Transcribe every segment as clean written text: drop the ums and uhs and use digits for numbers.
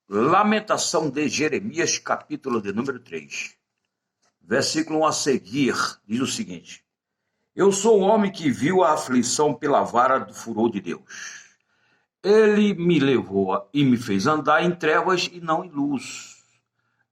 Lamentação de Jeremias, capítulo de número 3. Versículo 1 a seguir, diz o seguinte: Eu sou o homem que viu a aflição pela vara do furor de Deus. Ele me levou e me fez andar em trevas e não em luz.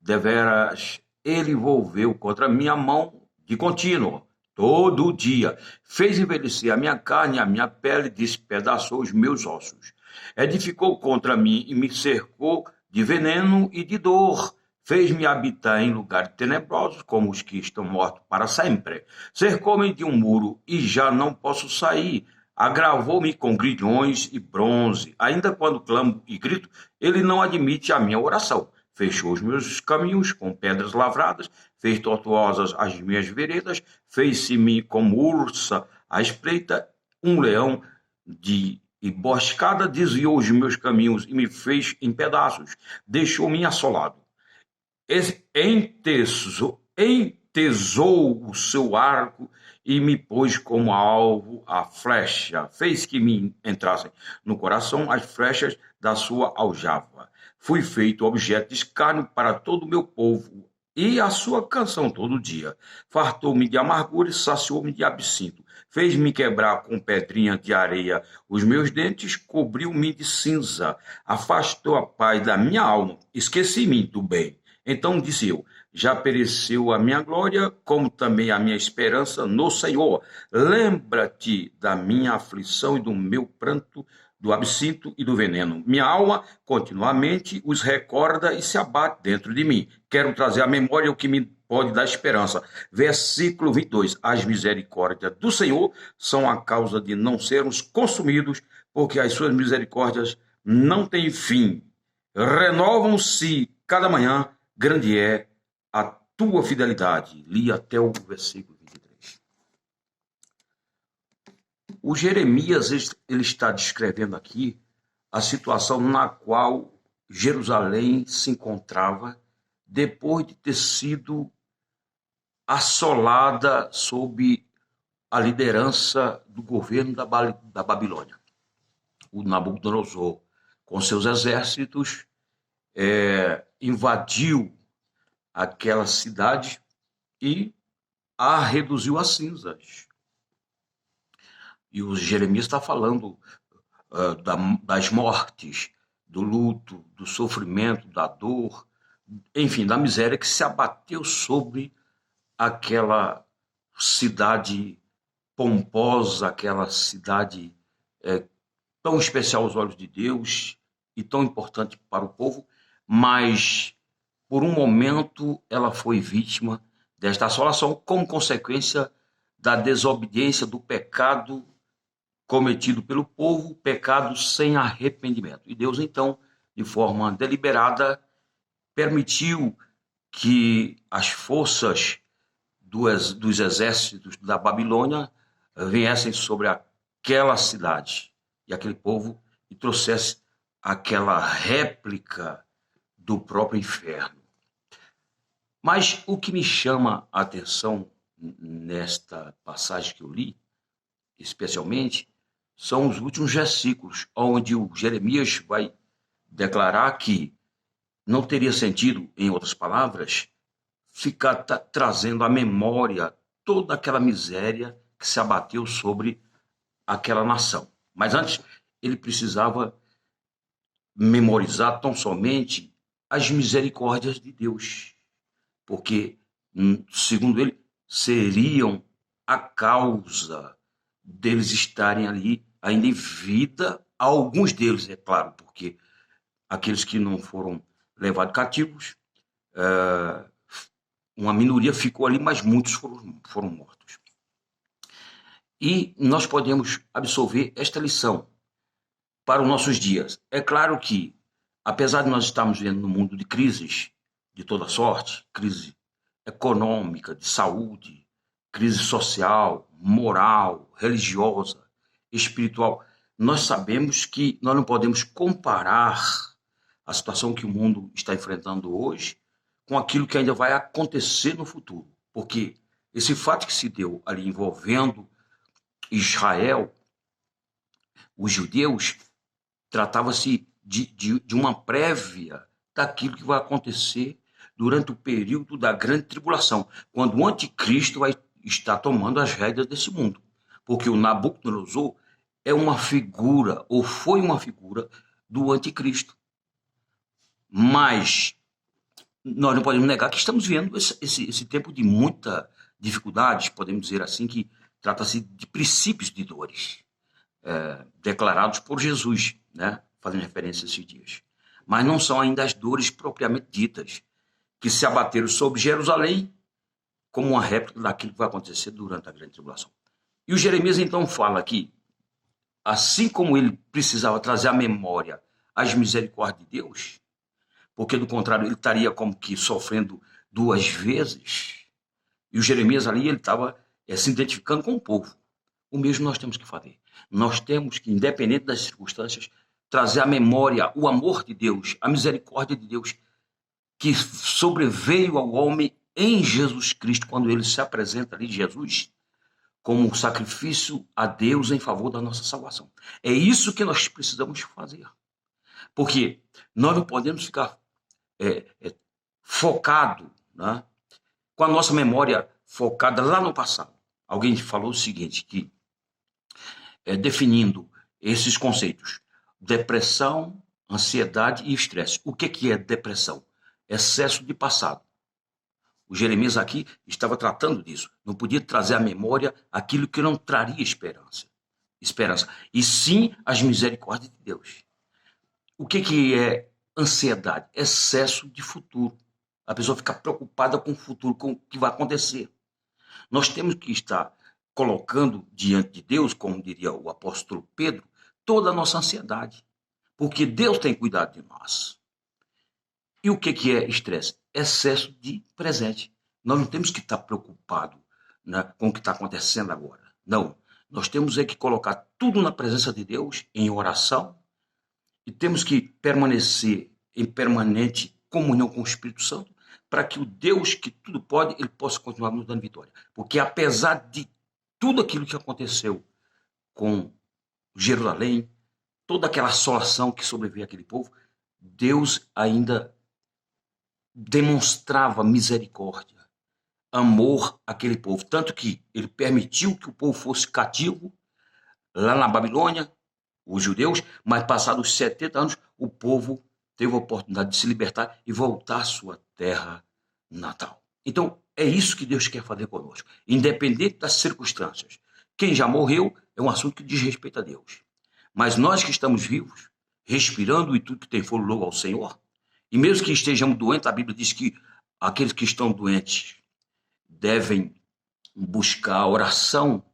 Deveras, ele volveu contra minha mão de contínuo, todo dia. Fez envelhecer a minha carne, a minha pele, despedaçou os meus ossos. Edificou contra mim e me cercou de veneno e de dor. Fez-me habitar em lugares tenebrosos, como os que estão mortos para sempre. Cercou-me de um muro e já não posso sair. Agravou-me com grilhões e bronze. Ainda quando clamo e grito, ele não admite a minha oração. Fechou os meus caminhos com pedras lavradas, fez tortuosas as minhas veredas, fez-se-me como ursa à espreita, um leão de emboscada, desviou os meus caminhos e me fez em pedaços, deixou-me assolado. Entesou o seu arco e me pôs como alvo a flecha. Fez que me entrassem no coração as flechas da sua aljava. Fui feito objeto de escárnio para todo o meu povo e a sua canção todo dia. Fartou-me de amargura e saciou-me de absinto. Fez-me quebrar com pedrinha de areia os meus dentes, cobriu-me de cinza. Afastou a paz da minha alma, esqueci-me do bem. Então disse eu: já pereceu a minha glória, como também a minha esperança no Senhor. Lembra-te da minha aflição e do meu pranto, do absinto e do veneno. Minha alma continuamente os recorda e se abate dentro de mim. Quero trazer à memória o que me pode dar esperança. Versículo 22. As misericórdias do Senhor são a causa de não sermos consumidos, porque as suas misericórdias não têm fim. Renovam-se cada manhã. Grande é a tua fidelidade. Li até o versículo 23. O Jeremias ele está descrevendo aqui a situação na qual Jerusalém se encontrava depois de ter sido assolada sob a liderança do governo da Babilônia. O Nabucodonosor, com seus exércitos, invadiu aquela cidade e a reduziu a cinzas. E o Jeremias está falando das mortes, do luto, do sofrimento, da dor, enfim, da miséria que se abateu sobre aquela cidade pomposa, aquela cidade tão especial aos olhos de Deus e tão importante para o povo, mas por um momento ela foi vítima desta assolação como consequência da desobediência, do pecado cometido pelo povo, pecado sem arrependimento. E Deus, então, de forma deliberada, permitiu que as forças dos exércitos da Babilônia viessem sobre aquela cidade e aquele povo e trouxesse aquela réplica do próprio inferno. Mas o que me chama a atenção nesta passagem que eu li, especialmente, são os últimos versículos, onde o Jeremias vai declarar que não teria sentido, em outras palavras, ficar trazendo à memória toda aquela miséria que se abateu sobre aquela nação. Mas antes, ele precisava memorizar tão somente as misericórdias de Deus, porque, segundo ele, seriam a causa deles estarem ali ainda em vida, alguns deles, é claro, porque aqueles que não foram levados cativos, uma minoria ficou ali, mas muitos foram mortos. E nós podemos absorver esta lição para os nossos dias. É claro que, apesar de nós estarmos vivendo num mundo de crises de toda sorte, crise econômica, de saúde, crise social, moral, religiosa, espiritual, nós sabemos que nós não podemos comparar a situação que o mundo está enfrentando hoje com aquilo que ainda vai acontecer no futuro. Porque esse fato que se deu ali envolvendo Israel, os judeus, tratava-se de uma prévia daquilo que vai acontecer durante o período da grande tribulação, quando o anticristo vai estar tomando as rédeas desse mundo. Porque o Nabucodonosor é uma figura, ou foi uma figura, do anticristo. Mas nós não podemos negar que estamos vivendo esse tempo de muita dificuldade, podemos dizer assim, que trata-se de princípios de dores, declarados por Jesus, né? Fazendo referência a esses dias. Mas não são ainda as dores propriamente ditas, que se abateram sobre Jerusalém como uma réplica daquilo que vai acontecer durante a grande tribulação. E o Jeremias então fala que, assim como ele precisava trazer à memória as misericórdias de Deus, porque do contrário ele estaria como que sofrendo duas vezes, e o Jeremias ali ele estava se identificando com o povo. O mesmo nós temos que fazer. Nós temos que, independente das circunstâncias, trazer à memória o amor de Deus, a misericórdia de Deus, que sobreveio ao homem em Jesus Cristo, quando ele se apresenta ali, Jesus, como um sacrifício a Deus em favor da nossa salvação. É isso que nós precisamos fazer. Porque nós não podemos ficar focado, né, com a nossa memória focada lá no passado. Alguém falou o seguinte, que definindo esses conceitos, depressão, ansiedade e estresse. O que é depressão? Excesso de passado. O Jeremias aqui estava tratando disso. Não podia trazer à memória aquilo que não traria esperança. E sim as misericórdias de Deus. O que é ansiedade? Excesso de futuro. A pessoa fica preocupada com o futuro, com o que vai acontecer. Nós temos que estar colocando diante de Deus, como diria o apóstolo Pedro, toda a nossa ansiedade. Porque Deus tem cuidado de nós. E o que é estresse? Excesso de presente. Nós não temos que estar preocupados, né, com o que está acontecendo agora. Não. Nós temos que colocar tudo na presença de Deus, em oração, e temos que permanecer em permanente comunhão com o Espírito Santo, para que o Deus que tudo pode, ele possa continuar nos dando vitória. Porque apesar de tudo aquilo que aconteceu com Jerusalém, toda aquela assolação que sobreveio àquele povo, Deus ainda demonstrava misericórdia, amor àquele povo. Tanto que ele permitiu que o povo fosse cativo lá na Babilônia, os judeus, mas passados 70 anos, o povo teve a oportunidade de se libertar e voltar à sua terra natal. Então, é isso que Deus quer fazer conosco, independente das circunstâncias. Quem já morreu é um assunto que diz respeito a Deus. Mas nós que estamos vivos, respirando e tudo que tem fôlego, louvo ao Senhor, e mesmo que estejamos doentes, a Bíblia diz que aqueles que estão doentes devem buscar a oração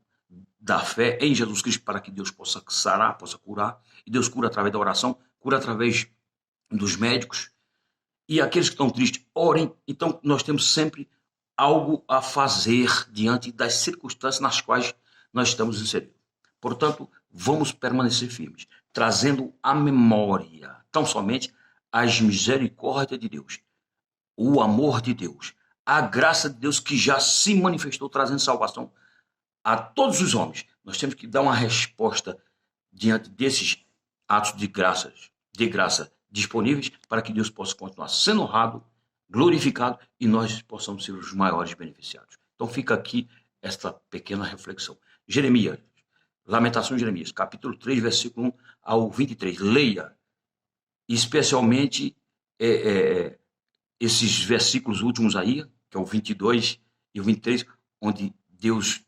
da fé em Jesus Cristo para que Deus possa sarar, possa curar. E Deus cura através da oração, cura através dos médicos. E aqueles que estão tristes, orem. Então, nós temos sempre algo a fazer diante das circunstâncias nas quais nós estamos inseridos. Portanto, vamos permanecer firmes, trazendo à memória, tão somente, as misericórdias de Deus, o amor de Deus, a graça de Deus que já se manifestou trazendo salvação a todos os homens. Nós temos que dar uma resposta diante desses atos de graça disponíveis para que Deus possa continuar sendo honrado, glorificado e nós possamos ser os maiores beneficiados. Então fica aqui esta pequena reflexão. Jeremias, Lamentações de Jeremias, capítulo 3, versículo 1 ao 23. Leia, especialmente esses versículos últimos aí, que é o 22 e o 23, onde Deus,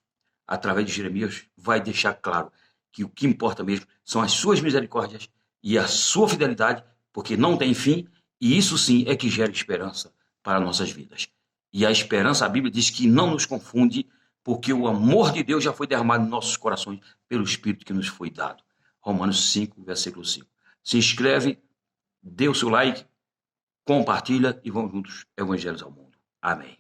através de Jeremias, vai deixar claro que o que importa mesmo são as suas misericórdias e a sua fidelidade, porque não tem fim, e isso sim é que gera esperança para nossas vidas. E a esperança, a Bíblia diz que não nos confunde, porque o amor de Deus já foi derramado em nossos corações pelo Espírito que nos foi dado. Romanos 5, versículo 5. Se inscreve, dê o seu like, compartilha e vamos juntos evangelizar o mundo. Amém.